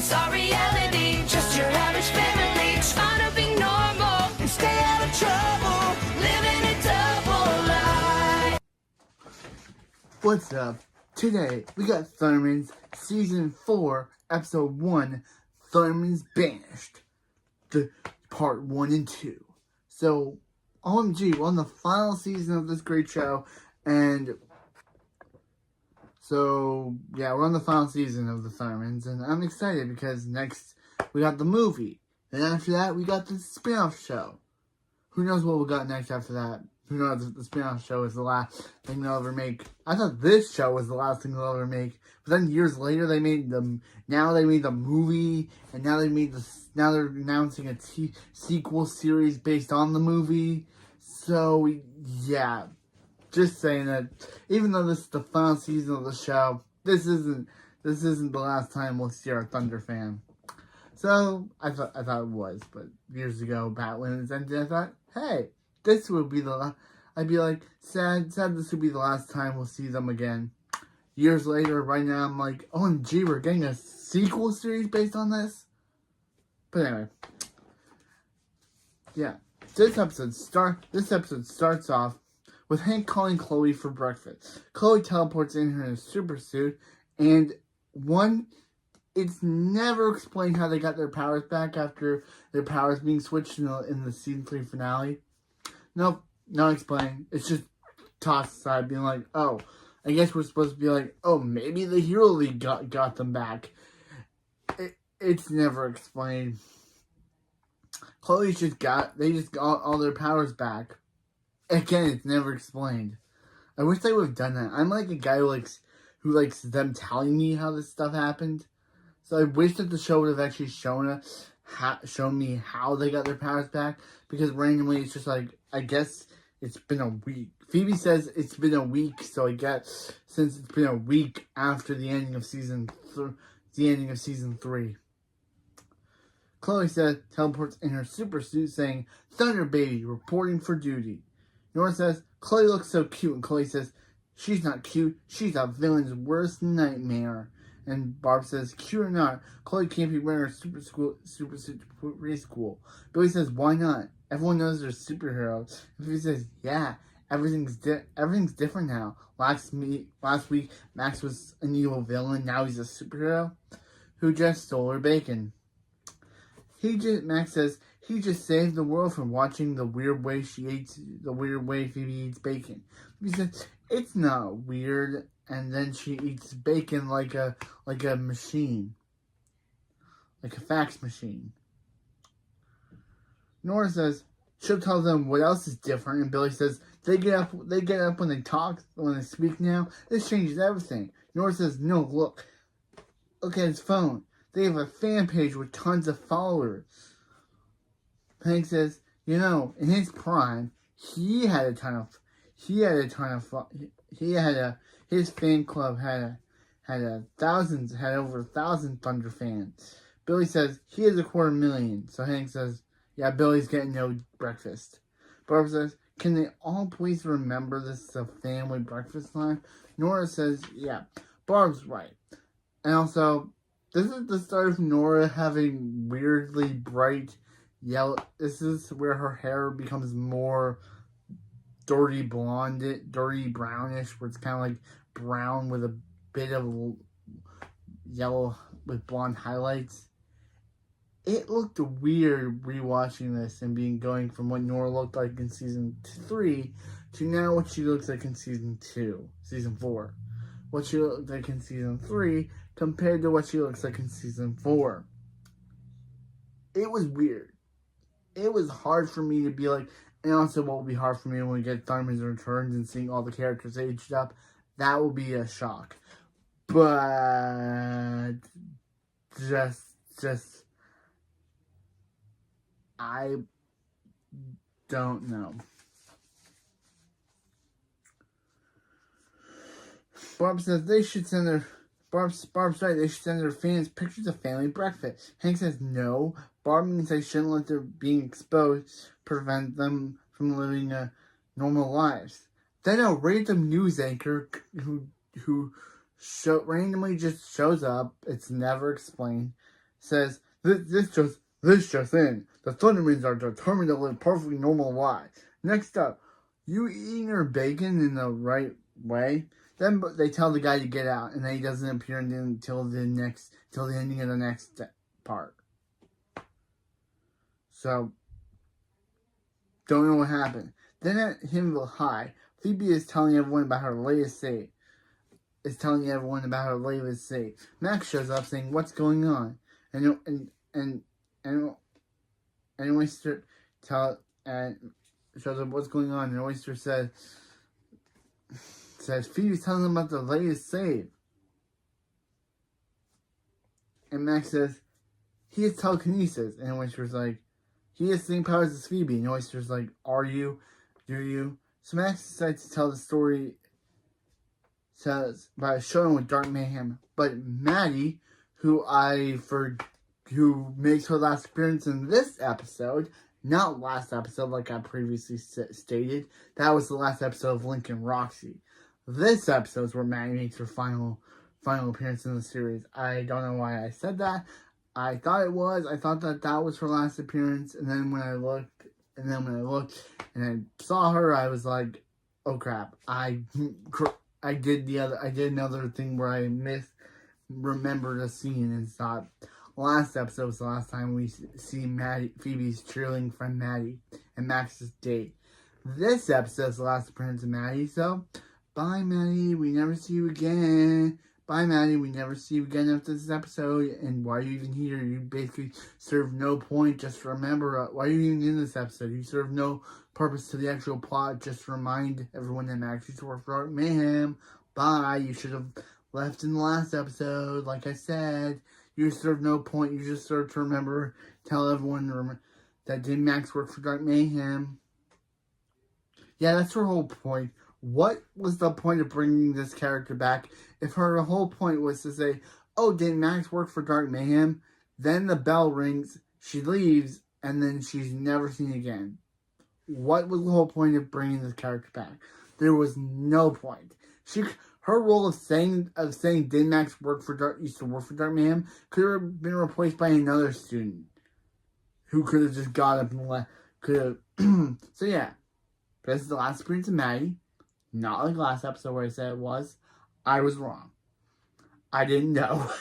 It's our reality, just your average family. Trying to be normal and stay out of trouble. Living a double life. What's up? Today, we got Thunderman's Season 4, Episode 1, Thunderman's Banished. The Part 1 and 2. So, OMG, we're on the final season of this great show, and so, yeah, we're on the final season of the Thundermans, and I'm excited because next we got the movie. Then after that, we got the spin-off show. Who knows what we got next after that? Who knows if the spin-off show is the last thing they'll ever make. I thought this show was the last thing they'll ever make. But then years later, they made the movie, and now they're announcing a sequel series based on the movie. So, yeah. Just saying that even though this is the final season of the show, this isn't the last time we'll see our Thunder fan. So I thought it was, but years ago, back when it ended, I thought, hey, this would be I'd be like, sad this would be the last time we'll see them again. Years later, right now, I'm like, OMG, we're getting a sequel series based on this? But anyway. Yeah. This episode starts off with Hank calling Chloe for breakfast. Chloe teleports in her super suit, and it's never explained how they got their powers back after their powers being switched in the season 3 finale. Nope, not explained. It's just tossed aside, being like, oh, I guess we're supposed to be like, oh, maybe the Hero League got them back. It's never explained. Chloe's just got all their powers back. Again, it's never explained. I wish they would have done that. I'm like a guy who likes them telling me how this stuff happened. So I wish that the show would have actually shown me how they got their powers back. Because randomly, it's just like, I guess it's been a week. Phoebe says it's been a week, so I guess since it's been a week after the ending of season 3. Chloe says teleports in her super suit, saying, "Thunder baby, reporting for duty." Nora says, "Chloe looks so cute," and Chloe says, "She's not cute. She's a villain's worst nightmare." And Barb says, "Cute or not, Chloe can't be wearing her super suit to preschool." Billy says, "Why not? Everyone knows they're superheroes." And Phoebe says, "Yeah, everything's different now. Last week, Max was an evil villain. Now he's a superhero who just stole her bacon." Max says he just saved the world from watching the weird way Phoebe eats bacon. He says it's not weird, and then she eats bacon like a machine, like a fax machine. Nora says she'll tell them what else is different, and Billy says they get up when they talk, when they speak now. This changes everything. Nora says, "No, look at his phone. They have a fan page with tons of followers." Hank says, in his prime, his fan club had over 1,000 Thunder fans. Billy says he has 250,000. So Hank says, yeah, Billy's getting no breakfast. Barbara says, can they all please remember this is a family breakfast time? Nora says, yeah, Barb's right. And also, this is the start of Nora having weirdly bright yellow. This is where her hair becomes more dirty brownish, where it's kind of like brown with a bit of yellow with blonde highlights. It looked weird rewatching this and going from what Nora looked like in season 3 to now what she looks like in season 4. What she looked like in season 3 compared to what she looks like in season 4. It was weird. It was hard for me to be like, and also what will be hard for me when we get Thunderman's Returns and seeing all the characters aged up. That will be a shock. But just I don't know. Barb says they should send their Barb's right. They should send their fans pictures of family breakfast. Hank says no. Barb means they shouldn't let their being exposed prevent them from living normal lives. Then a random news anchor who randomly just shows up. It's never explained. says, this just in. The Thundermans are determined to live perfectly normal lives. Next up, you eating your bacon in the right way? Then they tell the guy to get out, and then he doesn't appear until the ending of the next part. So, don't know what happened. Then at Himville High, Phoebe is telling everyone about her latest save. Max shows up saying, "What's going on?" And Oyster shows up, "What's going on?" And Oyster says Phoebe's telling them about the latest save. And Max says he has telekinesis, and Oyster's like, he has the same powers as Phoebe. And Oyster's like, "Are you? Do you?" So Max decides to tell the story by showing with Dark Mayhem. But Maddie, who makes her last appearance in this episode, not last episode like I previously stated, that was the last episode of Link and Roxy. This episode is where Maddie makes her final appearance in the series. I don't know why I said that. I thought that was her last appearance, and then when I looked and I saw her, I was like, oh crap, I did another thing where I remembered a scene and thought last episode was the last time we see Phoebe's cheerleading friend Maddie and Max's date. This episode is the last appearance of Maddie, so bye Maddie, we never see you again. Bye Maddie, we never see you again after this episode. And why are you even here? You basically serve no point. Just remember, why are you even in this episode? You serve no purpose to the actual plot. Just remind everyone that Max used to work for Dark Mayhem. Bye. You should have left in the last episode. Like I said, you serve no point. You just serve to remember, tell everyone that did Max work for Dark Mayhem. Yeah, that's her whole point. What was the point of bringing this character back if her whole point was to say, oh, did Max work for Dark Mayhem? Then the bell rings, she leaves, and then she's never seen again. What was the whole point of bringing this character back? There was no point. Her role of saying did Max used to work for Dark Mayhem could have been replaced by another student who could have just got up and left. So yeah, this is the last appearance of Maddie. Not like last episode where I said it was. I was wrong. I didn't know.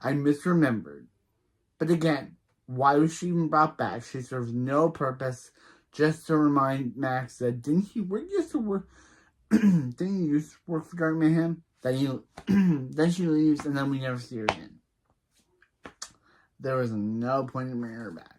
I misremembered. But again, why was she even brought back? She serves no purpose, just to remind Max that didn't he used to work for Dark Mayhem? Then she leaves and then we never see her again. There was no point in bringing her back.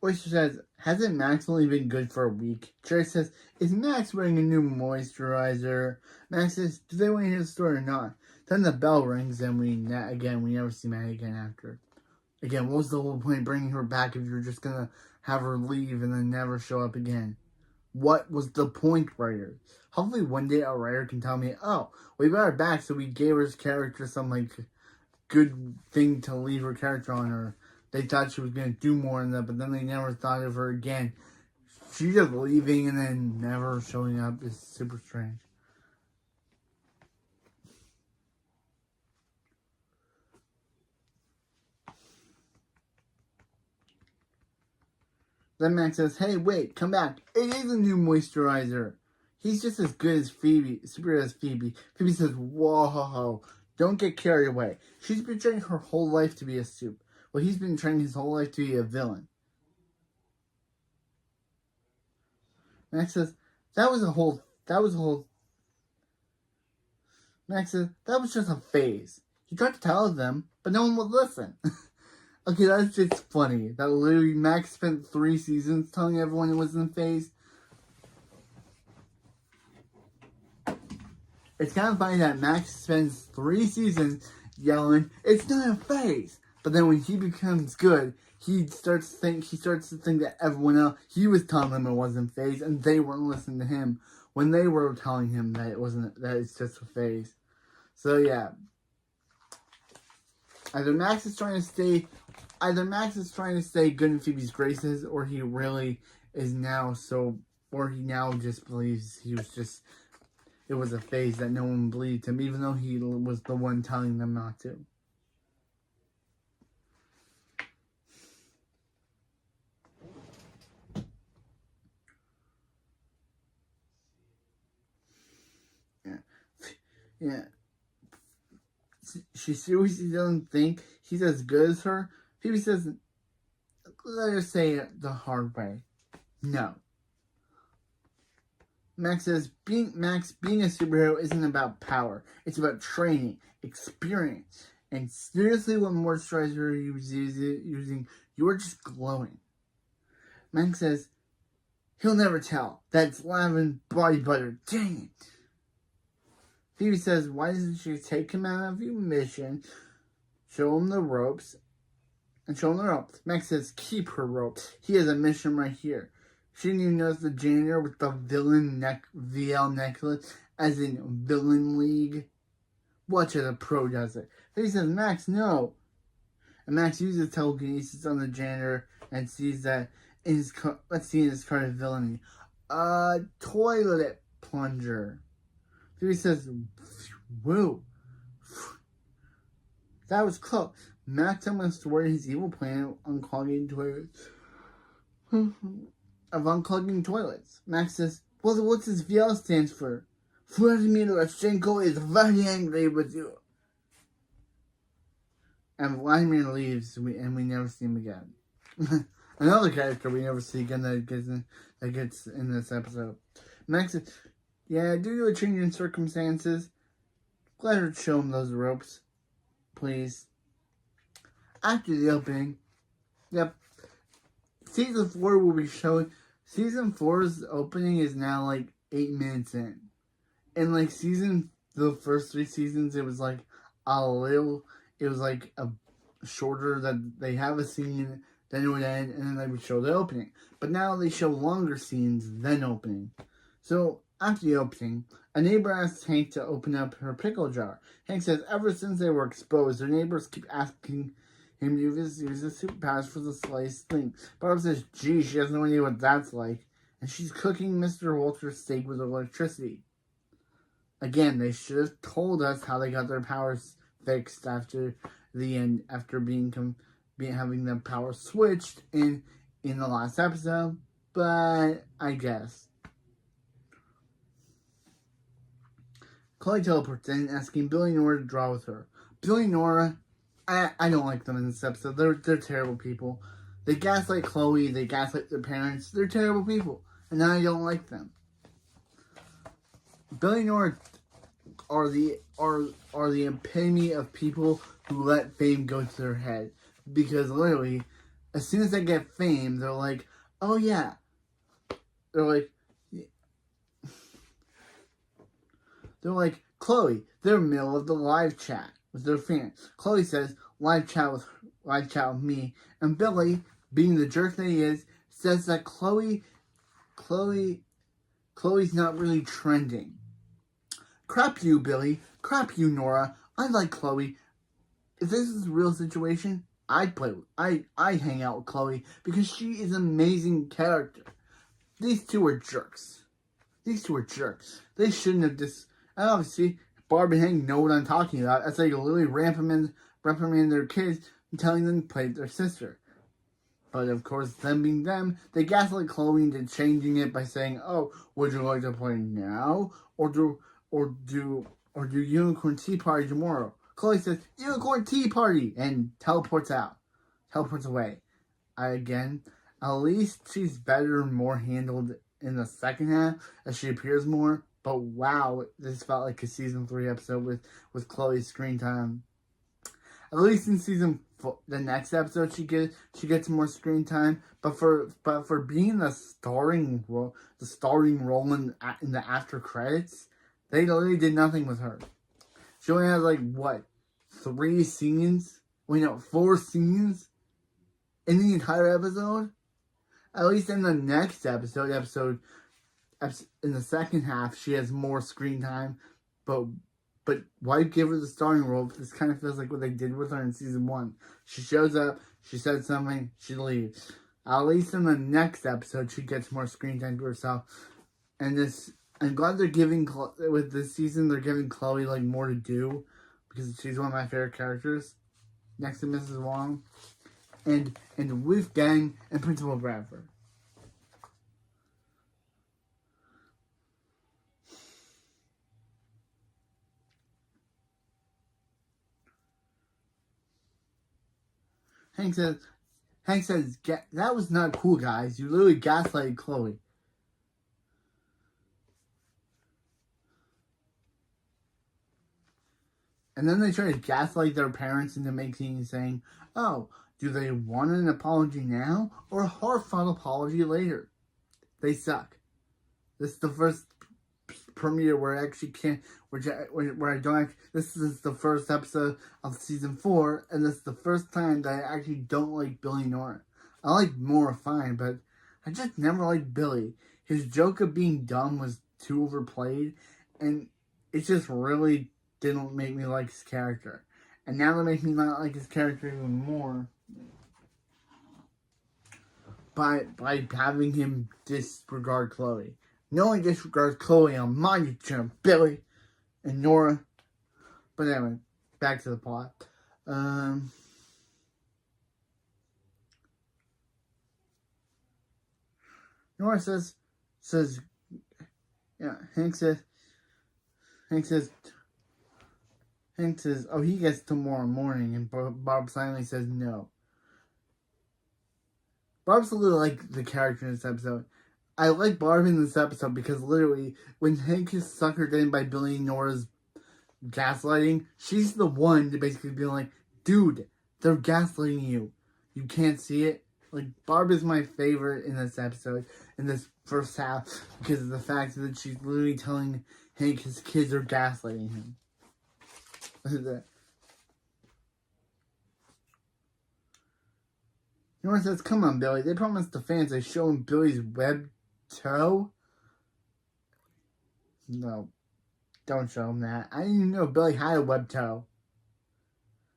Oyster says, hasn't Max only been good for a week? Jerry says, is Max wearing a new moisturizer? Max says, do they want to hear the story or not? Then the bell rings and we never see Maddie again after. Again, what was the whole point of bringing her back if you're just going to have her leave and then never show up again? What was the point, writer? Hopefully one day a writer can tell me, oh, we brought her back so we gave her character some good thing to leave her character on, or they thought she was going to do more than that, but then they never thought of her again. She just leaving and then never showing up is super strange. Then Max says, hey, wait, come back. It is a new moisturizer. He's just as good as Phoebe, super as Phoebe. Phoebe says, whoa, don't get carried away. She's been training her whole life to be a soup. Well, he's been training his whole life to be a villain. Max says, Max says, that was just a phase. He tried to tell them, but no one would listen. Okay, that's just funny. That literally Max spent 3 seasons telling everyone it was in a phase. It's kind of funny that Max spends 3 seasons yelling, it's not a phase. But then when he becomes good, he starts to think that everyone else, he was telling them it wasn't phase, and they weren't listening to him when they were telling him that that it's just a phase. So yeah. Either Max is trying to stay good in Phoebe's graces, or he really is now so, or he now just believes it was a phase that no one believed him, even though he was the one telling them not to. Yeah. She seriously doesn't think he's as good as her. Phoebe says, let her say it the hard way. No. Max says, being a superhero isn't about power. It's about training, experience, and seriously what moisturizer you was using, you were just glowing. Max says, he'll never tell. That's lavender body butter. Dang it. Phoebe says, why doesn't she take him out of your mission, show him the ropes, Max says, keep her rope. He has a mission right here. She didn't even notice the janitor with the VL necklace, as in Villain League. Watch as a pro does it. Phoebe says, Max, no. And Max uses telekinesis on the janitor and sees that in his car, let's see in his card of villainy. Toilet plunger. Phoebe says, whoa. That was close. Max tells him a story of his evil plan of unclogging toilets. Max says, well, what's his VL stands for? Vladimir Lashchenko is very angry with you. And Vladimir leaves, and we never see him again. Another character we never see again that gets in this episode. Max says, yeah, due to a change in circumstances, let her show him those ropes, please. After the opening, yep, Season 4 will be showing. Season 4's opening is now like 8 minutes in. And like the first 3 seasons, it was like a shorter that they have a scene, then it would end, and then they would show the opening. But now they show longer scenes than opening. So, after the opening, a neighbor asks Hank to open up her pickle jar. Hank says ever since they were exposed, their neighbors keep asking him to use his superpowers for the sliced thing. Barb says, gee, she has no idea what that's like. And she's cooking Mr. Walter's steak with electricity. Again, they should have told us how they got their powers fixed after the end, after having their powers switched in the last episode. But I guess. Chloe teleports in, asking Billy and Nora to draw with her. Billy and Nora, I don't like them in this episode. They're terrible people. They gaslight Chloe. They gaslight their parents. They're terrible people, and I don't like them. Billy and Nora are the epitome of people who let fame go to their head, because literally, as soon as they get fame, they're like, oh yeah, they're like, Chloe, they're middle of the live chat with their fans. Chloe says, live chat with me. And Billy, being the jerk that he is, says that Chloe's not really trending. Crap you, Billy. Crap you, Nora. I like Chloe. If this is a real situation, I'd hang out with Chloe because she is an amazing character. These two are jerks. They shouldn't have and obviously, Barb and Hank know what I'm talking about, as they literally reprimand their kids and telling them to play with their sister. But of course, them being them, they gaslight Chloe into changing it by saying, "Oh, would you like to play now, or do Unicorn Tea Party tomorrow?" Chloe says, "Unicorn Tea Party," and teleports away. At least she's better and more handled in the second half, as she appears more. But wow, this felt like a season 3 episode with Chloe's screen time. At least in season 4, the next episode she gets more screen time. But for being the starring role in the after credits, they literally did nothing with her. She only has 4 scenes in the entire episode. At least in the next episode. In the second half, she has more screen time, but why give her the starring role? This kind of feels like what they did with her in season 1. She shows up, she said something, she leaves. At least in the next episode, she gets more screen time to herself. And I'm glad they're giving, with this season, they're giving Chloe, like, more to do. Because she's one of my favorite characters. Next to Mrs. Wong. And Wolfgang and Principal Bradford. Hank says, that was not cool, guys. You literally gaslighted Chloe. And then they try to gaslight their parents into saying, oh, do they want an apology now or a heartfelt apology later? They suck. This is the first premiere where I actually can't, where I don't actually, this is the first episode of season 4, and this is the first time that I actually don't like Billy Nora. I like Nora fine, but I just never liked Billy. His joke of being dumb was too overplayed, and it just really didn't make me like his character. And now they make me not like his character even more by having him disregard Chloe. No one disregards Chloe on my turn, Billy and Nora. But anyway, back to the plot. Nora says, yeah, Hank says, oh, he gets tomorrow morning, and Barb finally says no. Barb's a little like the character in this episode. I like Barb in this episode because literally, when Hank is suckered in by Billy and Nora's gaslighting, she's the one to basically be like, dude, they're gaslighting you. You can't see it. Like, Barb is my favorite in this episode, in this first half, because of the fact that she's literally telling Hank his kids are gaslighting him. Nora says, come on, Billy. They promised the fans they show him Billy's web toe? No. Don't show him that. I didn't even know Billy had a web toe.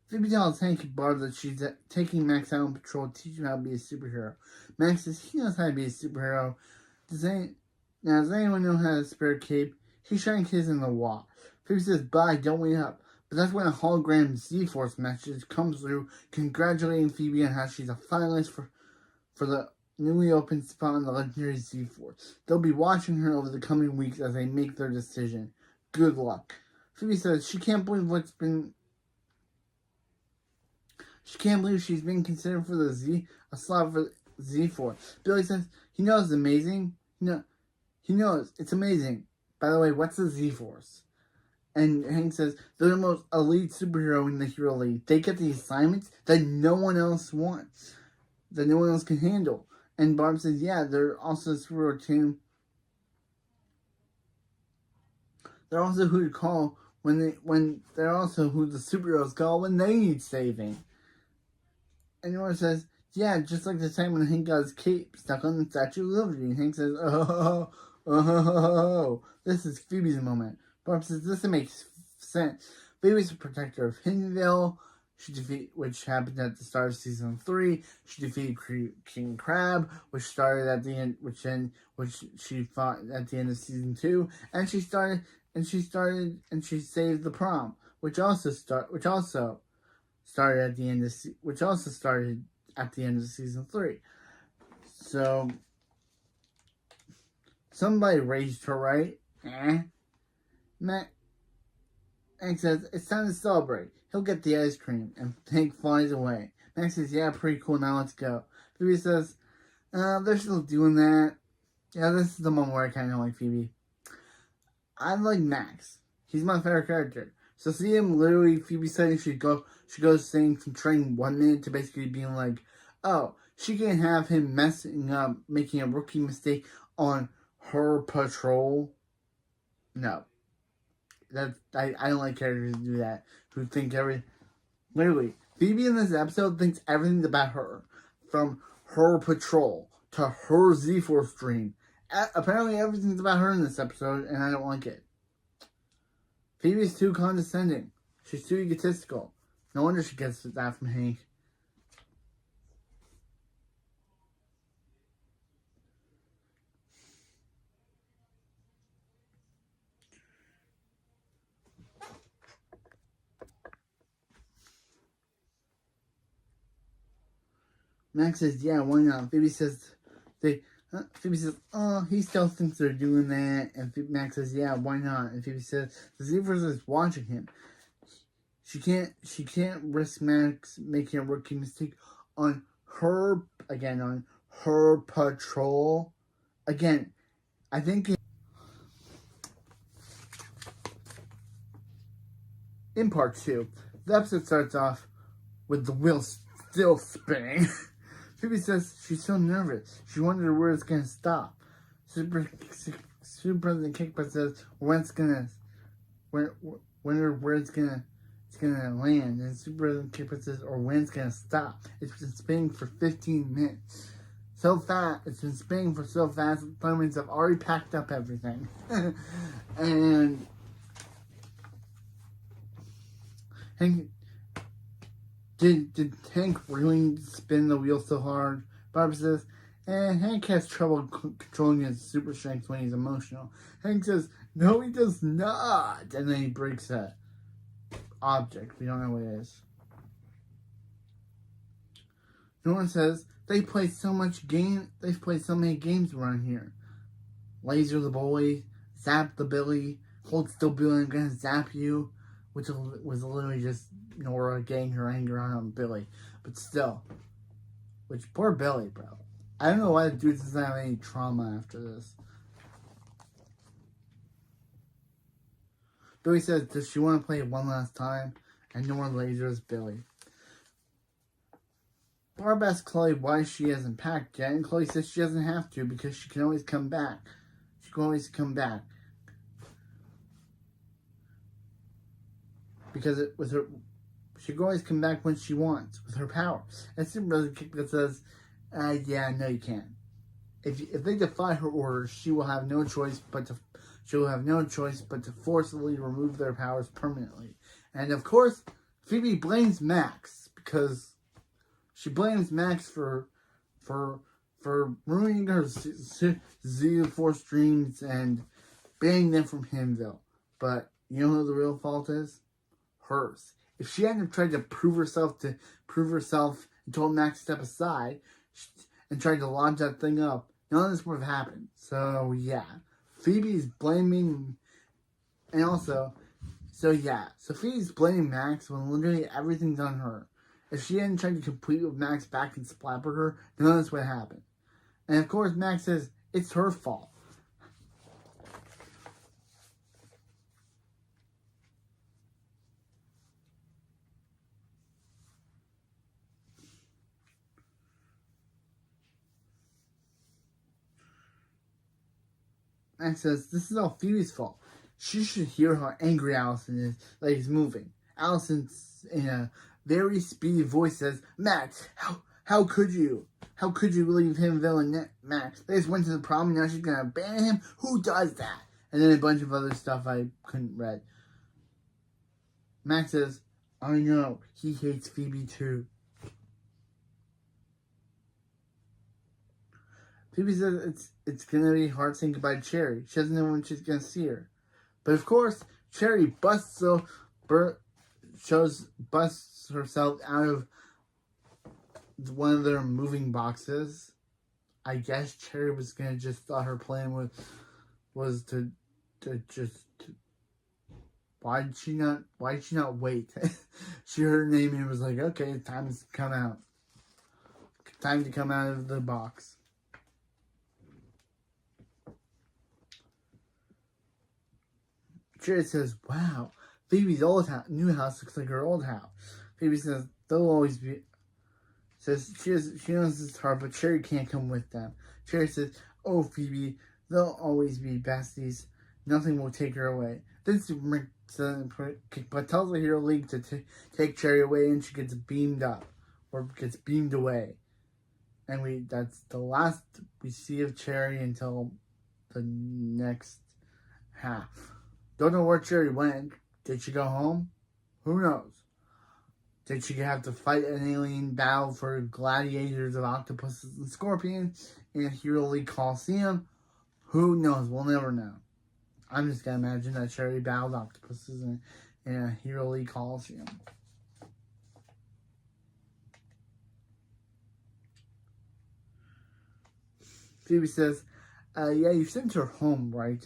Phoebe tells Hank and Barb that she's taking Max out on patrol to teach him how to be a superhero. Max says he knows how to be a superhero. Does anyone know how to spare a cape? He's showing kids in the wall. Phoebe says, bye, don't wait up. But that's when a hologram Z-Force message comes through congratulating Phoebe on how she's a finalist for the newly opened spot on the legendary Z-Force. They'll be watching her over the coming weeks as they make their decision. Good luck. Phoebe says she can't believe she's been considered for a slot for Z-Force. Billy says he knows it's amazing. He knows it's amazing. By the way, what's the Z-Force? And Hank says they're the most elite superhero in the Hero League. They get the assignments that no one else wants, that no one else can handle. And Barb says, yeah, they're also a superhero team. They're also who to call they're also who the superheroes call when they need saving. And Nora says, yeah, just like the time when Hank got his cape stuck on the Statue of Liberty. And Hank says, oh, this is Phoebe's moment. Barb says, this makes sense. Phoebe's a protector of Hiddenville, which happened at the start of season 3. She defeated King Crab, which started at the end, which she fought at the end of season 2, and she saved the prom, which also started at the end of season 3. So somebody raised her right. Max says, it's time to celebrate. He'll get the ice cream, and Hank flies away. Max says, yeah, pretty cool, now let's go. Phoebe says, they're still doing that. Yeah, this is the moment where I kind of like Phoebe. I like Max. He's my favorite character. So see him literally, Phoebe said she goes saying from training 1 minute to basically being like, oh, she can't have him messing up, making a rookie mistake on her patrol. No. I don't like characters who do that. Who think literally, Phoebe in this episode thinks everything's about her. From her patrol to her Z-Force dream. Apparently everything's about her in this episode, and I don't like it. Phoebe's too condescending. She's too egotistical. No wonder she gets that from Hank. Max says, yeah, why not? Phoebe says, oh, he still thinks they're doing that. And Max says, yeah, why not? And Phoebe says, the Zebras is watching him. She can't risk Max making a rookie mistake on her patrol. Again, I think in part 2, the episode starts off with the wheels still spinning. Phoebe says she's so nervous. She wondered where it's gonna stop. Super President Kickbutt says where it's gonna land, and Super President Kickbutt says or when it's gonna stop. It's been spinning for 15 minutes. So fast, it's been spinning for so fast. The Thundermans have already packed up everything, and Hank. Did Hank really spin the wheel so hard? Barbara says, Hank has trouble controlling his super strength when he's emotional. Hank says, no, he does not. And then he breaks that object. We don't know what it is. Norman says, they've played so many games around here. Laser the boy, zap the Billy, hold still Billy, I'm gonna zap you. Which was literally just Nora getting her anger on Billy. But still. Which, poor Billy, bro. I don't know why the dude doesn't have any trauma after this. Billy says, does she want to play one last time? And Nora lasers Billy. Barb asks Chloe why she hasn't packed yet. And Chloe says she doesn't have to because she can always come back. She can always come back. Because she can always come back when she wants with her power. And Super President Kickbutt says, yeah, no, you can't. If they defy her orders, she will have no choice but to forcibly remove their powers permanently. And of course, Phoebe blames Max because she blames Max for ruining her Z-Force dreams and banning them from Himville. But you know who the real fault is? Hers. If she hadn't tried to prove herself and told Max to step aside and tried to launch that thing up, none of this would have happened. So yeah, Phoebe's blaming, and also, so Phoebe's blaming Max when literally everything's on her. If she hadn't tried to compete with Max back in Splatburger, none of this would happen. And of course, Max says it's her fault. Max says, this is all Phoebe's fault. She should hear how angry Allison is that he's moving. Allison's in a very speedy voice says, Max, how could you? How could you leave him villain Max? They just went to the prom and now she's gonna ban him? Who does that? And then a bunch of other stuff I couldn't read. Max says, I know, he hates Phoebe too. Phoebe says it's gonna be hard saying goodbye to Cherry. She doesn't know when she's gonna see her. But of course, Cherry busts herself out of one of their moving boxes. I guess Cherry was gonna just thought her plan was to why did she not wait? She heard her name and was like, okay, time to come out. Time to come out of the box. Cherry says, wow, Phoebe's new house looks like her old house. Phoebe says, they'll always be, says she knows it's hard, but Cherry can't come with them. Cherry says, oh, Phoebe, they'll always be besties. Nothing will take her away. Then Super Kickbutt tells the Hero League to take Cherry away, and she gets beamed up, or gets beamed away. And that's the last we see of Cherry until the next half. Don't know where Cherry went. Did she go home? Who knows? Did she have to fight an alien battle for gladiators of octopuses and scorpions in a Hero League Coliseum? Who knows? We'll never know. I'm just going to imagine that Cherry battled octopuses in a Hero League Coliseum. Phoebe says, yeah, you sent her home, right?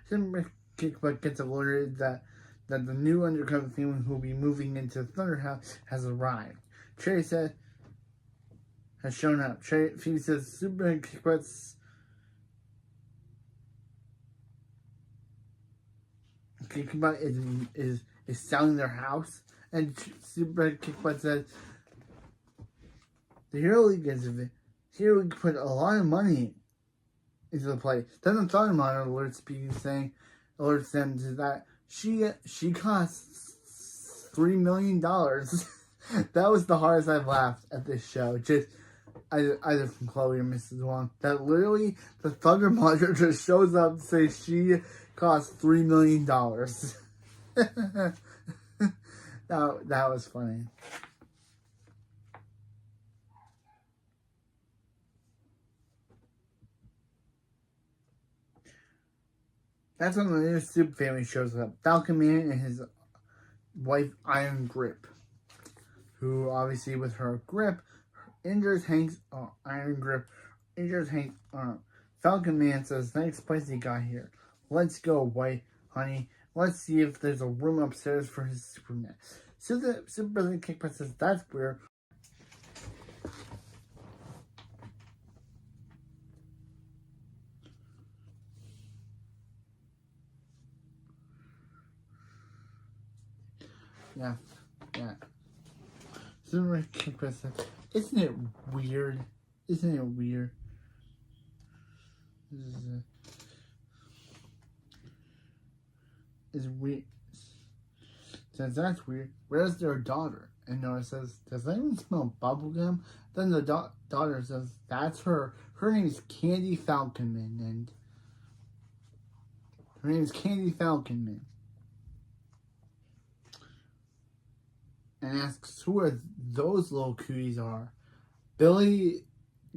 Super Kickbutt gets alerted that the new undercover family who will be moving into Thunder House has arrived. Cherry said, has shown up. Phoebe says, Super Kickbutt's Kickbutt is selling their house. And Super Kickbutt says, the Hero League put a lot of money into the play. Then the thunderman alerts them to that she costs $3 million. That was the hardest I've laughed at this show. Just either from Chloe or Mrs. Wong. That literally the Thunder Mother just shows up to say she costs $3 million. that was funny. That's when the new Super family shows up. Falcon Man and his wife Iron Grip, who obviously with her grip injures Hank's Iron Grip injures Hank's arm. Falcon Man says, "Nice place he got here. Let's go, white honey. Let's see if there's a room upstairs for his Superman." So the Super Kickbutt says, "That's weird." Yeah. Super Kickbutt says, "Isn't it weird? Isn't it weird?" Is weird. Says that's weird. Where's their daughter? And Nora says, "Does anyone smell bubblegum?" Then the daughter says, "That's her. Her name is Candy Falconman, and her name is Candy Falconman." And asks who are those little cooties are. Billy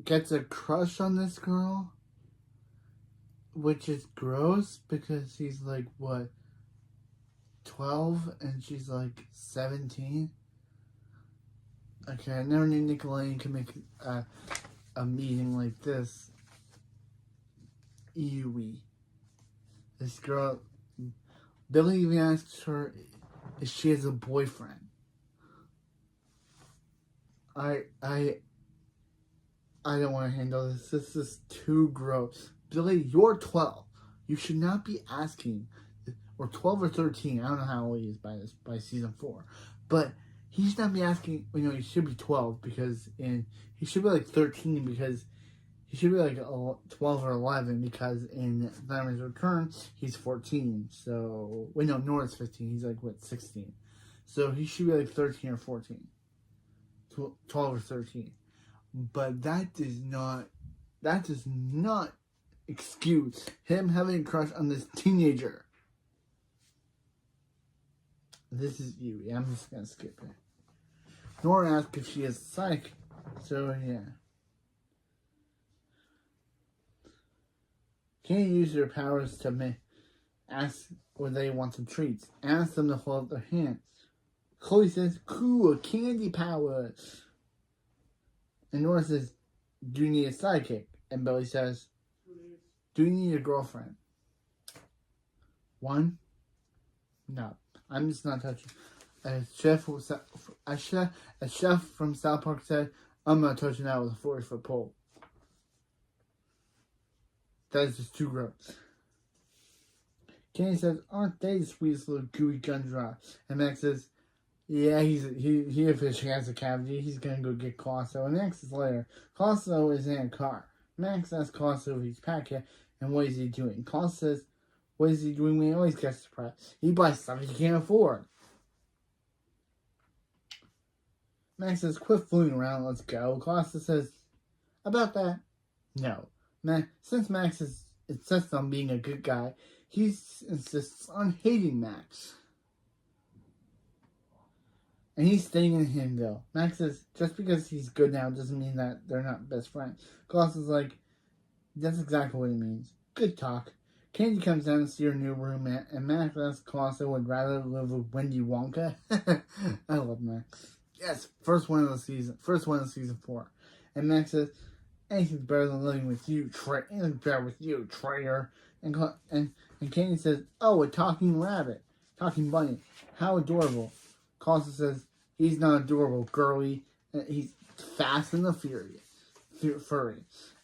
gets a crush on this girl, which is gross because he's like, what, 12 and she's like 17? Okay, I never knew Nickelodeon could make a meeting like this. Ewy. This girl, Billy even asks her if she has a boyfriend. I don't want to handle this. This is too gross. Billy, you're 12. You should not be asking, or 12 or 13. I don't know how old he is by season 4, but he should not be asking. He should be 12 because he should be like 13 because he should be like 12 or 11 because in Thunderman's Return he's 14. So Nora's 15. He's like 16. So he should be like 13 or 14. 12 or 13, but that does not excuse him having a crush on this teenager. This is Ewy. I'm just gonna skip it. Nora asks if she is psychic, so yeah. Can you use your powers to ask when they want some treats? Ask them to hold up their hands. Chloe says, "Cool, candy powers." And Nora says, "Do you need a sidekick?" And Billy says, "Do you need a girlfriend?" One? No, I'm just not touching. A chef from South Park said, "I'm not touching that with a 40-foot pole." That is just too gross. Candy says, "Aren't they the sweetest little gooey gumdrops?" And Max says, "Yeah, he officially has a cavity. He's gonna go get Colosso." And Max is later. Colosso is in a car. Max asks Colosso if he's packed yet, and what is he doing? Colosso says, "What is he doing when he always gets surprised? He buys stuff he can't afford." Max says, "Quit fooling around, let's go." Colosso says, "About that, no." Since Max insists on being a good guy, he insists on hating Max. And he's staying in Himville. Max says, just because he's good now doesn't mean that they're not best friends. Colossus is like, that's exactly what he means. Good talk. Candy comes down to see her new roommate, and Max asks Colossus would rather live with Wendy Wonka. I love Max. Yes, first one of the season 4. And Max says, anything's better than living with you, anything's better with you, traitor. And Candy says, oh, a talking rabbit, talking bunny, how adorable. Costa says, he's not adorable, girly, he's fast and the furry.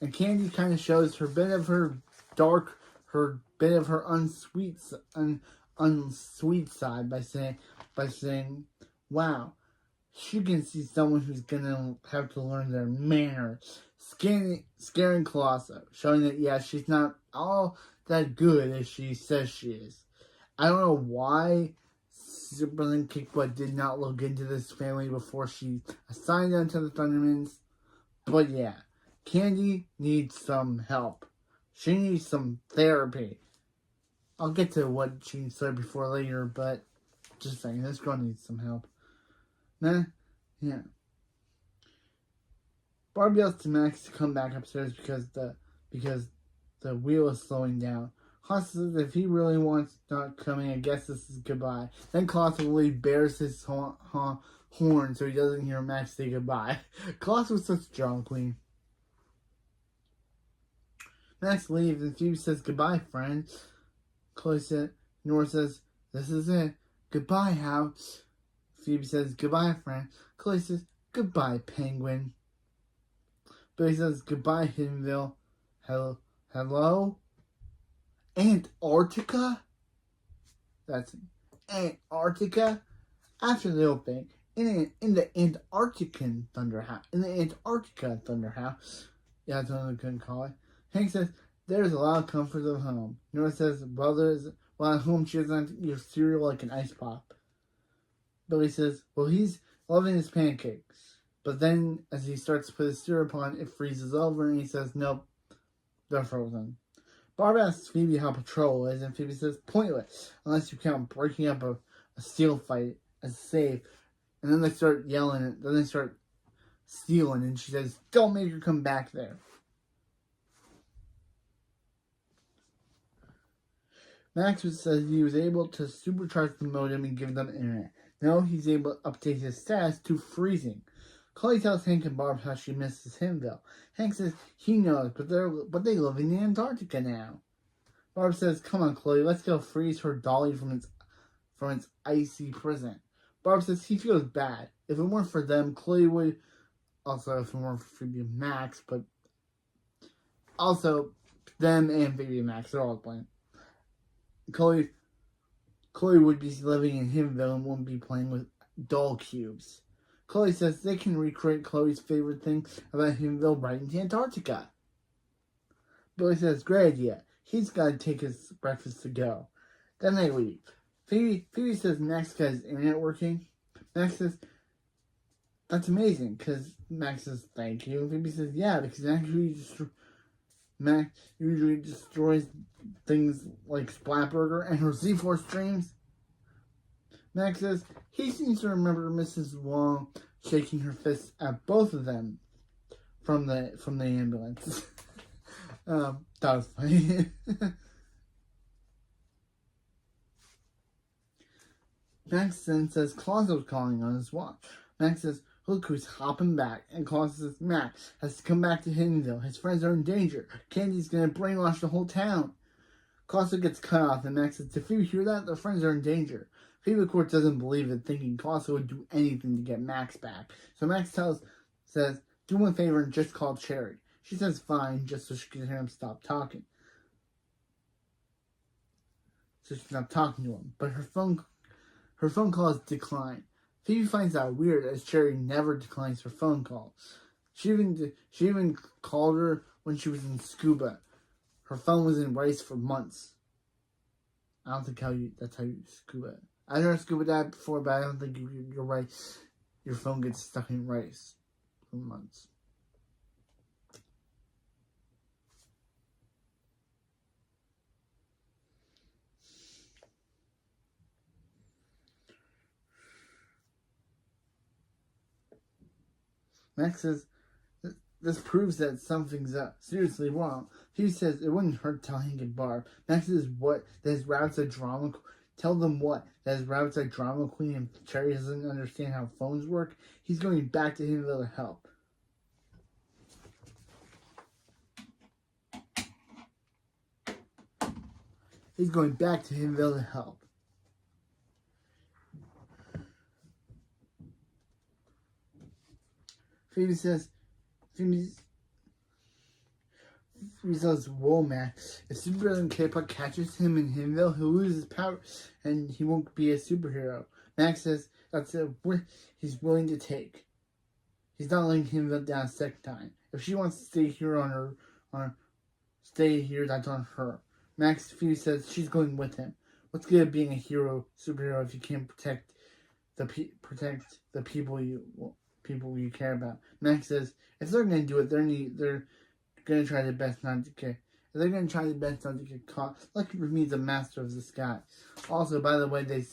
And Candy kind of shows her bit of her unsweet side by saying, wow, she can see someone who's gonna have to learn their manners. Scaring Colosso, showing that, yeah, she's not all that good as she says she is. I don't know why Superman Kickbutt did not look into this family before she assigned them to the Thundermans. But yeah, Candy needs some help. She needs some therapy. I'll get to what she needs therapy for later, but just saying, this girl needs some help. Nah, yeah. Barbie yells to Max to come back upstairs because the wheel is slowing down. Klaus says if he really wants not coming, I guess this is goodbye. Then Klaus really bears his horn so he doesn't hear Max say goodbye. Klaus was such a drama queen. Max leaves and Phoebe says goodbye, friend. Nora says, this is it. Goodbye, House. Phoebe says goodbye, friend. Chloe says goodbye, Penguin. Billy says goodbye, Hiddenville. Hello? Antarctica? That's Antarctica? After the opening, in the Antarctica Thunderhouse. Yeah, that's what I couldn't call it. Hank says, there's a lot of comfort of home. Nora says, well, at home she doesn't eat your cereal like an ice pop. Billy says, well, he's loving his pancakes. But then, as he starts to put his syrup on, it freezes over, and he says, nope, they're frozen. Barb asks Phoebe how patrol is, and Phoebe says, pointless, unless you count breaking up a steel fight as safe. And then they start yelling, and then they start stealing, and she says, don't make her come back there. Max says he was able to supercharge the modem and give them internet. Now he's able to update his stats to freezing. Chloe tells Hank and Barb how she misses Himville. Hank says he knows, but they live in Antarctica now. Barb says, come on, Chloe, let's go freeze her dolly from its icy prison. Barb says he feels bad. If it weren't for them, Chloe would... Also, if it weren't for Phoebe and Max, but... Also, them and Phoebe and Max, they're all playing. Chloe would be living in Himville and wouldn't be playing with doll cubes. Chloe says they can recreate Chloe's favorite thing about Himville riding to Antarctica. Billy says, great idea. He's got to take his breakfast to go. Then they leave. Phoebe says Max got his internet working. Max says, that's amazing, because Max says, thank you. And Phoebe says, yeah, because Max usually destroys things like Splatburger and her Z-Force dreams. Max says he seems to remember Mrs. Wong shaking her fist at both of them from the ambulance. That was funny. Max then says Clauso's calling on his watch. Max says, look who's hopping back. And Clauso says, Max has to come back to Hiddenville. His friends are in danger. Candy's going to brainwash the whole town. Clauso gets cut off, and Max says, did Phoebe hear that? Their friends are in danger. Phoebe, of course, doesn't believe it, thinking Clauso would do anything to get Max back. So Max says, do me a favor and just call Cherry. She says fine, just so she can hear him stop talking. So she's not talking to him. But her phone call is declined. Phoebe finds that weird, as Cherry never declines her phone call. She even called her when she was in scuba. Her phone was in rice for months. I don't think that's how you scuba. I never scuba dived before, but I don't think you're right. Your phone gets stuck in rice for months. Max says, this proves that something's seriously wrong. He says it wouldn't hurt telling Hank and Barb. Max says that his routes of drama Tell them what? That his rabbit's a drama queen and Cherry doesn't understand how phones work? He's going back to Himville to help. He's going back to Himville to help. Phoebe says, whoa, man, if Superhero K-pop catches him in Himville, he'll lose his power and he won't be a superhero. Max says that's a risk he's willing to take. He's not letting Himville down a second time. If she wants to stay here stay here, that's on her. Max Phoebe says she's going with him. What's good at being a superhero if you can't protect the people you care about? Max says if they're gonna do it, they're gonna try their best not to get. If they're gonna try their best not to get caught. Lucky for me, the master of the sky. Also, by the way, they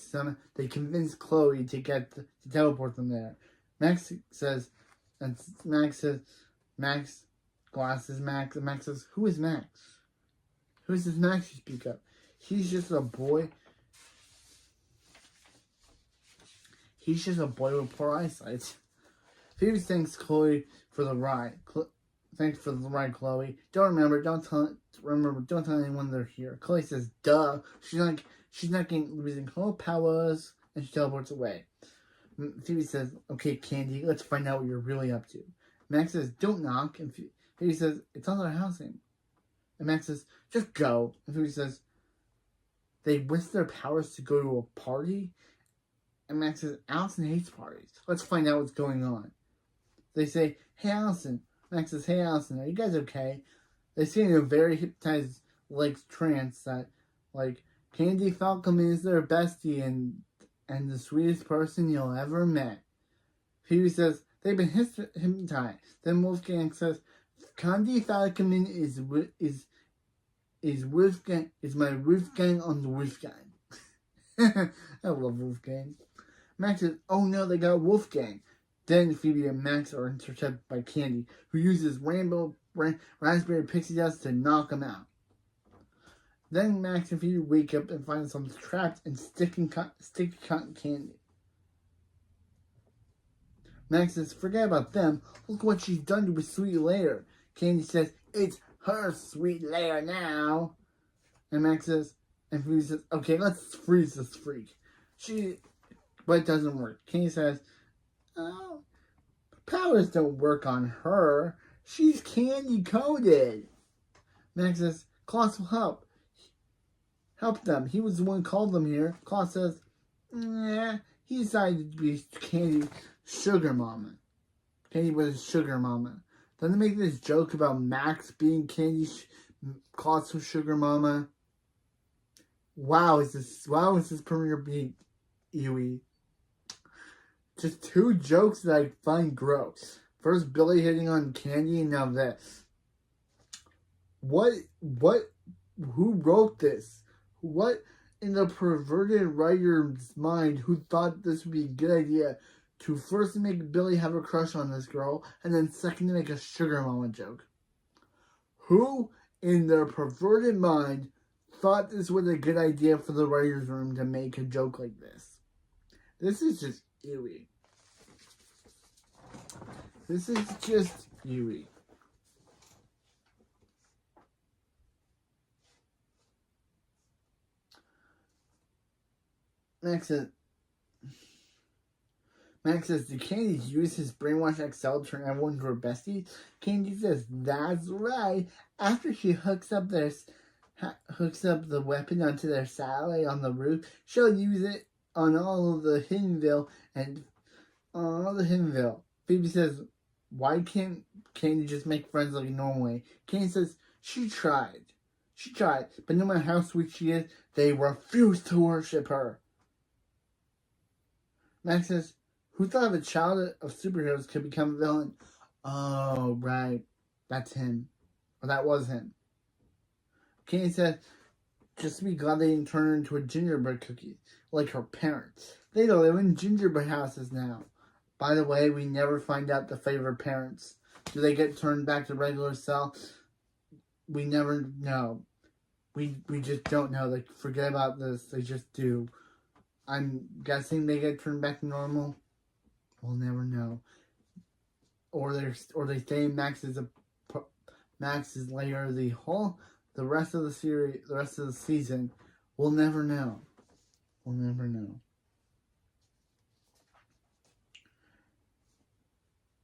convinced Chloe to teleport them there. Max says, glasses Max, and Max says, who is Max? Who is this Max you speak of? He's just a boy. He's just a boy with poor eyesight. Phoebe thanks Chloe for the ride. Thanks for the ride, Chloe. Don't tell anyone they're here. Chloe says, duh. She's not losing her powers, and she teleports away. Phoebe says, okay, Candy, let's find out what you're really up to. Max says, don't knock. And Phoebe says, it's on their housing. And Max says, just go. And Phoebe says, they risk their powers to go to a party? And Max says, Allison hates parties. Let's find out what's going on. They say, hey, Allison. Max says, hey, Allison, are you guys okay? They say in a very hypnotized, trance that, Candy Falcon is their bestie and the sweetest person you'll ever met. Phoebe says, they've been hypnotized. Then Wolfgang says, Candy Falcon is my Wolfgang on the Wolfgang. I love Wolfgang. Max says, oh no, they got Wolfgang. Then Phoebe and Max are intercepted by Candy, who uses rainbow raspberry pixie dust to knock them out. Then Max and Phoebe wake up and find themselves trapped in sticky cotton candy. Max says, forget about them. Look what she's done to a sweet lair. Candy says, it's her sweet lair now. And Max says, and Phoebe says, okay, let's freeze this freak. But it doesn't work. Candy says, oh, powers don't work on her. She's candy coated. Max says, Klaus will help. Help them. He was the one who called them here. Klaus says, nah, he decided to be Candy's sugar mama. Candy was his sugar mama. Then they make this joke about Max being Candy's Klaus' sugar mama. Wow, is this premiere being ewy? Just two jokes that I find gross. First, Billy hitting on Candy, and now this. Who wrote this? What in the perverted writer's mind who thought this would be a good idea to first make Billy have a crush on this girl, and then second to make a sugar mama joke? Who in their perverted mind thought this was a good idea for the writer's room to make a joke like this? This is just ewy. This is just ewy. Max says, did Candy use his brainwash XL to turn everyone into her bestie? Candy says, that's right. After she hooks up the weapon onto their satellite on the roof, she'll use it on all of the Hiddenville and on all the Hiddenville. Phoebe says, why can't Candy just make friends like a normal way? Candy says, she tried, but no matter how sweet she is, they refuse to worship her. Max says, who thought of a child of superheroes could become a villain? Oh, right. That's him. Or that was him. Candy said, just be glad they didn't turn her into a gingerbread cookie, like her parents. They don't live in gingerbread houses now. By the way, we never find out the fate of her parents. Do they get turned back to regular cell? We never know. We just don't know. Like, forget about this. They just do. I'm guessing they get turned back to normal. We'll never know. Or they stay in Max's lair the rest of the series, the rest of the season. We'll never know. We'll never know.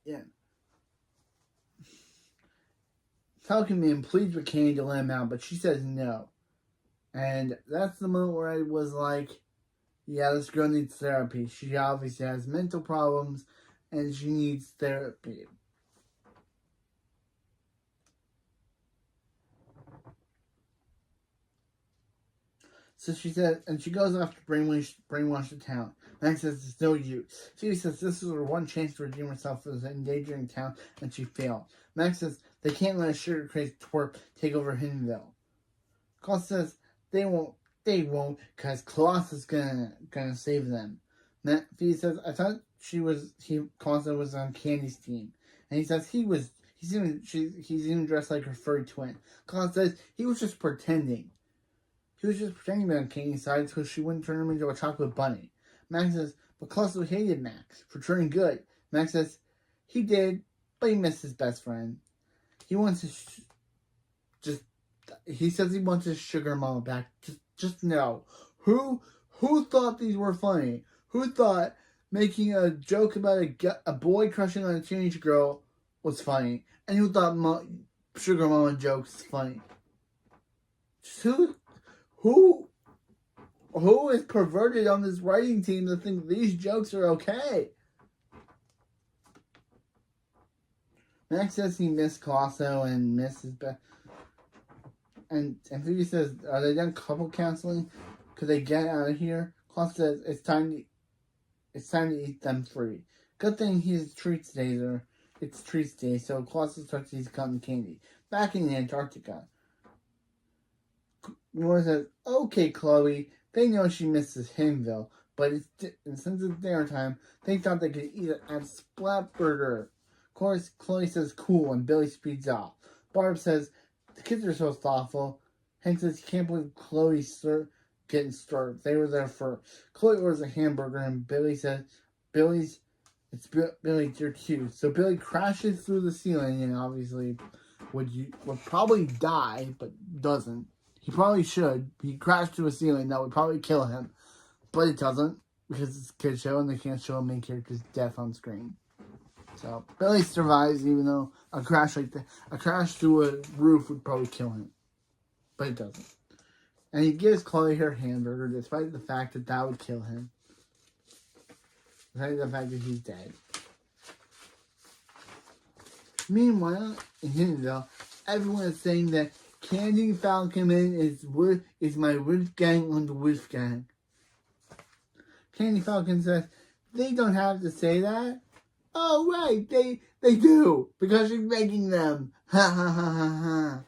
Yeah. Falcon Man pleads with Candy to let him out, but she says no. And that's the moment where I was like, yeah, this girl needs therapy. She obviously has mental problems, and she needs therapy. So she said, and she goes off to brainwash the town. Max says it's no use. Phoebe says this is her one chance to redeem herself from endangering town, and she failed. Max says they can't let a sugar crazy twerp take over Hiddenville. Klaus says they won't, because Klaus is gonna save them. Phoebe says I thought Klaus was on Candy's team, and he says he's even dressed like her furry twin. Klaus says he was just pretending. He was just pretending to be on Candy's side so she wouldn't turn him into a chocolate bunny. Max says, but Cluster hated Max for turning good. Max says, he did, but he missed his best friend. He wants he says he wants his sugar mama back. Just no. Who thought these were funny? Who thought making a joke about a boy crushing on a teenage girl was funny? And who thought sugar mama jokes funny? Who is perverted on this writing team to think these jokes are okay? Max says he missed Colosso and misses Beth. And Phoebe says, are they done couple counseling? Could they get out of here? Colosso says it's time to eat them free. Good thing it's treats day, so Colosso starts to eat cotton candy. Back in Antarctica. Nora says, okay, Chloe, they know she misses Himville, but since it's dinner time, they thought they could eat it at Splatburger. Of course, Chloe says, cool, and Billy speeds off. Barb says, the kids are so thoughtful. Hank says, he can't believe Chloe's getting started. They were there for. Chloe orders a hamburger, and Billy says, Billy, you're cute. So Billy crashes through the ceiling, and obviously would probably die, but doesn't. He probably should. He crashed through a ceiling that would probably kill him. But it doesn't. Because it's a kid's show and they can't show a main character's death on screen. So, Billy survives even though a crash through a roof would probably kill him. But it doesn't. And he gives Chloe her hamburger despite the fact that would kill him. Despite the fact that he's dead. Meanwhile, in Hiddenville, everyone is saying that Candy Falcon is my Wolfgang on the Wolfgang. Candy Falcon says, they don't have to say that. Oh, right, they do, because she's making them. Ha ha ha ha ha.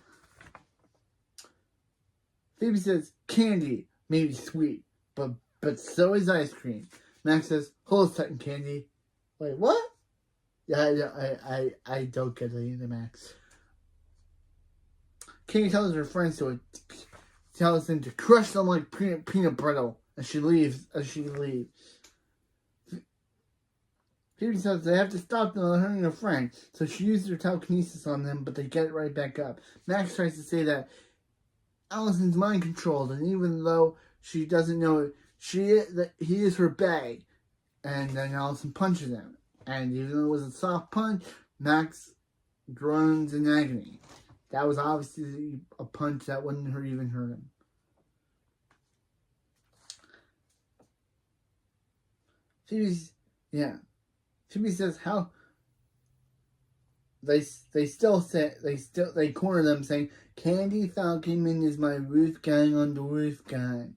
Phoebe says, candy may be sweet, but so is ice cream. Max says, hold a second, Candy. Wait, what? Yeah, I don't get it either, Max. Candy tells her friends tells them to crush them like peanut brittle as she leaves. Phoebe says they have to stop them from hurting her friend, so she uses her telekinesis on them, but they get it right back up. Max tries to say that Allison's mind controlled, and even though she doesn't know it, he is her bae. And then Allison punches him, and even though it was a soft punch, Max groans in agony. That was obviously a punch that wouldn't even hurt him. Phoebe says how they corner them saying Candy Falconman is my Wolfgang on the Wolfgang.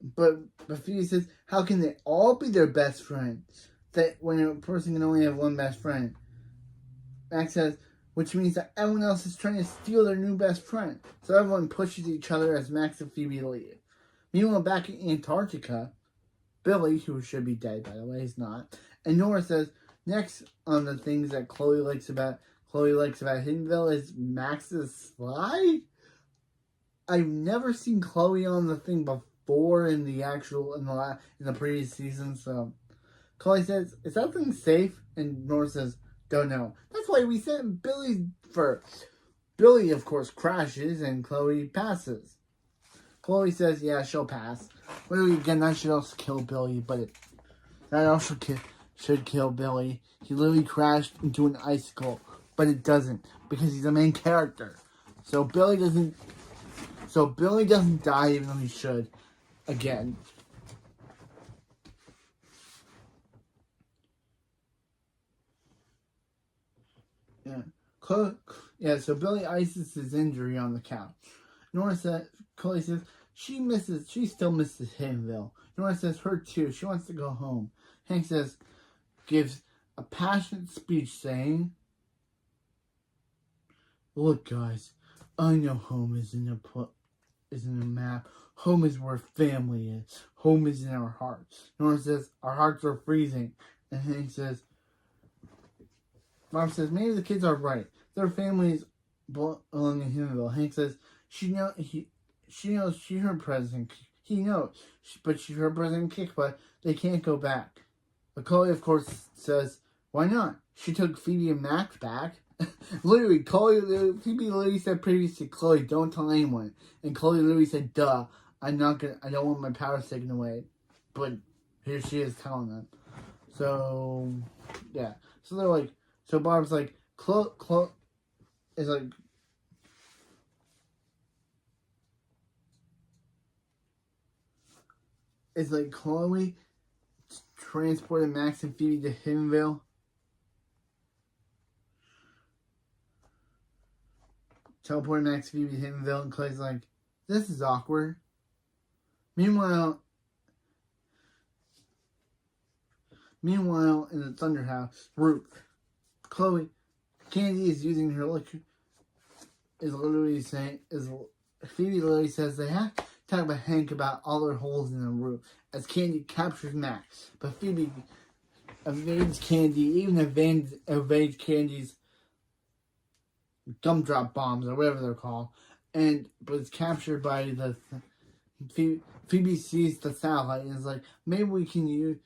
But Phoebe says how can they all be their best friend? That when a person can only have one best friend. Max says, which means that everyone else is trying to steal their new best friend. So everyone pushes each other as Max and Phoebe leave. Meanwhile, back in Antarctica, Billy, who should be dead, by the way, is not. And Nora says, next on the things that Chloe likes about Hiddenville is Max's slide. I've never seen Chloe on the thing 4 in the previous season. So Chloe says, "Is everything safe?" And Nora says, "Don't know." That's why we sent Billy first. Billy, of course, crashes and Chloe passes. Chloe says, "Yeah, she'll pass." Literally, again, that should also kill Billy, but that also should kill Billy. He literally crashed into an icicle, but it doesn't because he's the main character. So Billy doesn't die even though he should. Again. Yeah. So Billy ices his injury on the couch. Chloe says she still misses Hinville. Nora says her too. She wants to go home. Hank gives a passionate speech saying, "Look, guys, I know home isn't a map. Home is where family is. Home is in our hearts." Nora says, "Our hearts are freezing." And Hank says, Bob says, "Maybe the kids are right. Their families belong in Hinville." Hank says, She knows she heard President. He knows, but she heard President kick, but they can't go back." But Chloe, of course, says, "Why not? She took Phoebe and Max back." Phoebe literally said previously, "Chloe, don't tell anyone." And Chloe literally said, "Duh, I don't want my powers taken away." But here she is telling them. So, yeah. So they're like, so Barb's like, Chloe is like, Chloe transported Max and Phoebe to Hinville. Teleported Max and Phoebe to Hinville, and Chloe's like, "This is awkward." Meanwhile, in the Thunder House, Candy is using her Phoebe literally says they have to talk about Hank about all their holes in the roof as Candy captures Max. But Phoebe evades Candy, even evades Candy's gumdrop bombs or whatever they're called, but it's captured by Phoebe sees the satellite and is like, maybe we can use,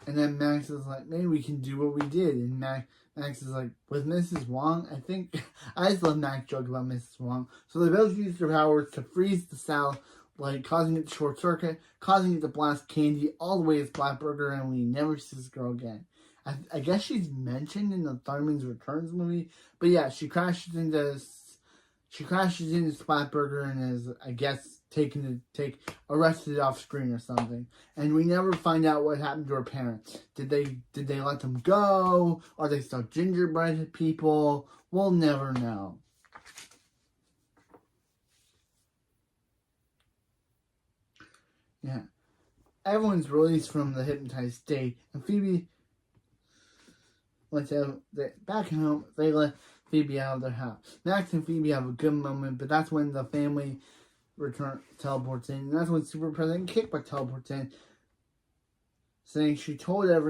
and then Max is like, "Maybe we can do what we did." And Max is like, "With Mrs. Wong, I think." I just love Max joke about Mrs. Wong. So they both use their powers to freeze the satellite, causing it to short circuit, causing it to blast Candy all the way to Splatburger, and we never see this girl again. I guess she's mentioned in the Thunderman's Returns movie, but yeah, she crashes into Splatburger and is, I guess, arrested off screen or something. And we never find out what happened to her parents. Did they let them go? Are they still gingerbread people? We'll never know. Yeah. Everyone's released from the hypnotized state, and Phoebe, back home, they let Phoebe out of their house. Max and Phoebe have a good moment, but that's when the family teleports in, and that's when Super President Kickbutt teleports in, saying she told them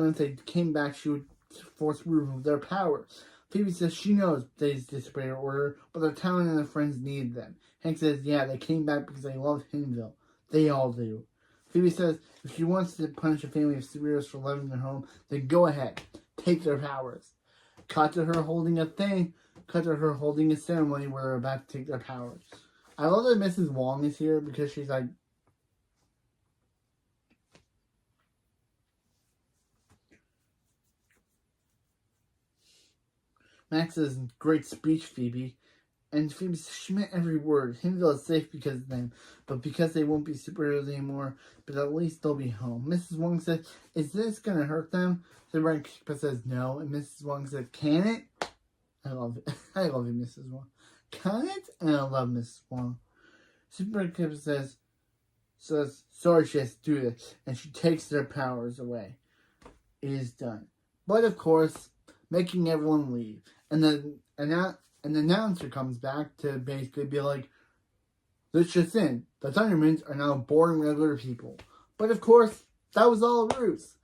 if they came back, she would force remove their powers. Phoebe says she knows they disobeyed her order, but their town and their friends need them. Hank says, yeah, they came back because they love Hinville. They all do. Phoebe says if she wants to punish a family of superheroes for loving their home, then go ahead. Take their powers. Cut to her holding a ceremony where they're about to take their powers. I love that Mrs. Wong is here because she's like, Max's great speech, Phoebe. And Phoebe says she meant every word. Hinville is safe because of them, but because they won't be superheroes anymore, but at least they'll be home. Mrs. Wong says, is this going to hurt them? So Brian Kickbutt says no, and Mrs. Wong says, can it? I love it. I love you, Mrs. Wong. Can it? And I love Mrs. Wong. Super Kickbutt says, sorry, she has to do this, and she takes their powers away. It is done. But of course, making everyone leave. And then an announcer comes back to basically be like, this just in, the Thundermans are now boring regular people. But of course, that was all a ruse.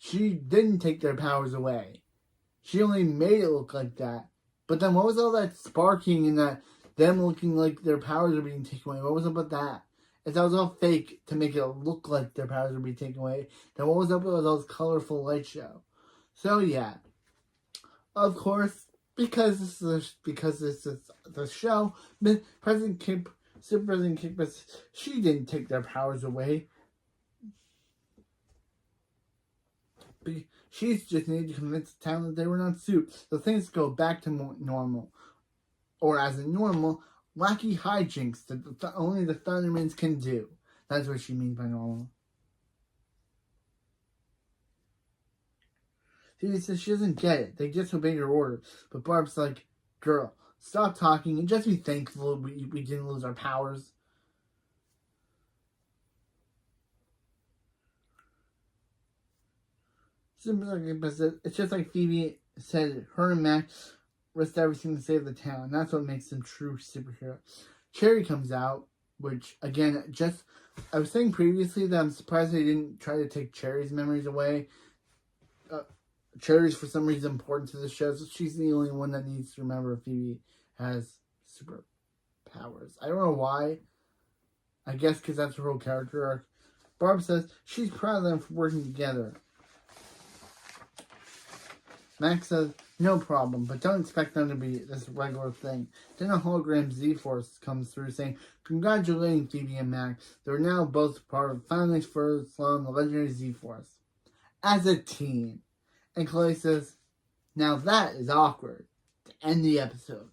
She didn't take their powers away. She only made it look like that. But then what was all that sparking and that them looking like their powers are being taken away. What was up with that? If that was all fake to make it look like their powers were being taken away, then what was up with all those colorful light show? So yeah, of course, because this is the show, Super President Kip, she didn't take their powers away. She's just needed to convince the town that they were not sued, so things go back to normal. Or as in normal, wacky hijinks that only the Thundermans can do. That's what she means by normal. Phoebe says she doesn't get it. They just obeyed her orders. But Barb's like, girl, stop talking and just be thankful we didn't lose our powers. It's just like Phoebe said, her and Max risked everything to save the town. That's what makes them true superheroes. Cherry comes out, which, again, I was saying previously that I'm surprised they didn't try to take Cherry's memories away. Cherry's, for some reason, important to the show, so she's the only one that needs to remember Phoebe has superpowers. I don't know why. I guess because that's her whole character arc. Barb says she's proud of them for working together. Max says, no problem, but don't expect them to be this regular thing. Then a hologram Z-Force comes through saying, congratulating Phoebe and Max. They're now both part of Family's First Law and the legendary Z-Force. As a team. And Chloe says, now that is awkward. To end the episode.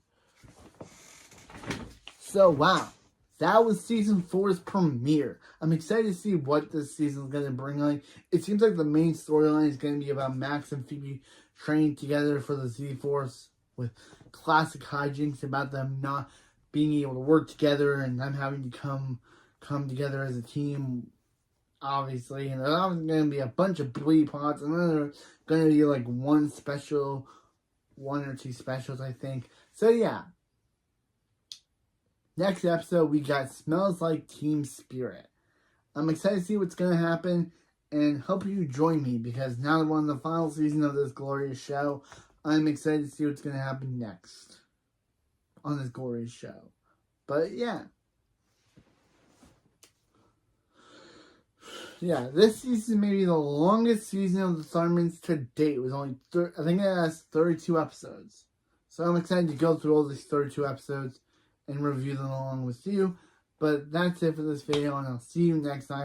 So, wow. That was Season 4's premiere. I'm excited to see what this season is going to bring on. It seems like the main storyline is going to be about Max and Phoebe training together for the Z-Force with classic hijinks about them not being able to work together and them having to come together as a team, obviously. And there's obviously going to be a bunch of bleep pots, and then there's going to be like one or two specials, I think. So yeah. Next episode, we got Smells Like Team Spirit. I'm excited to see what's going to happen, and hope you join me, because now that we're on the final season of this glorious show, I'm excited to see what's going to happen next on this glorious show. But yeah. Yeah, this season may be the longest season of the Thundermans to date. It was only, I think it has 32 episodes. So I'm excited to go through all these 32 episodes and review them along with you. But that's it for this video, and I'll see you next time.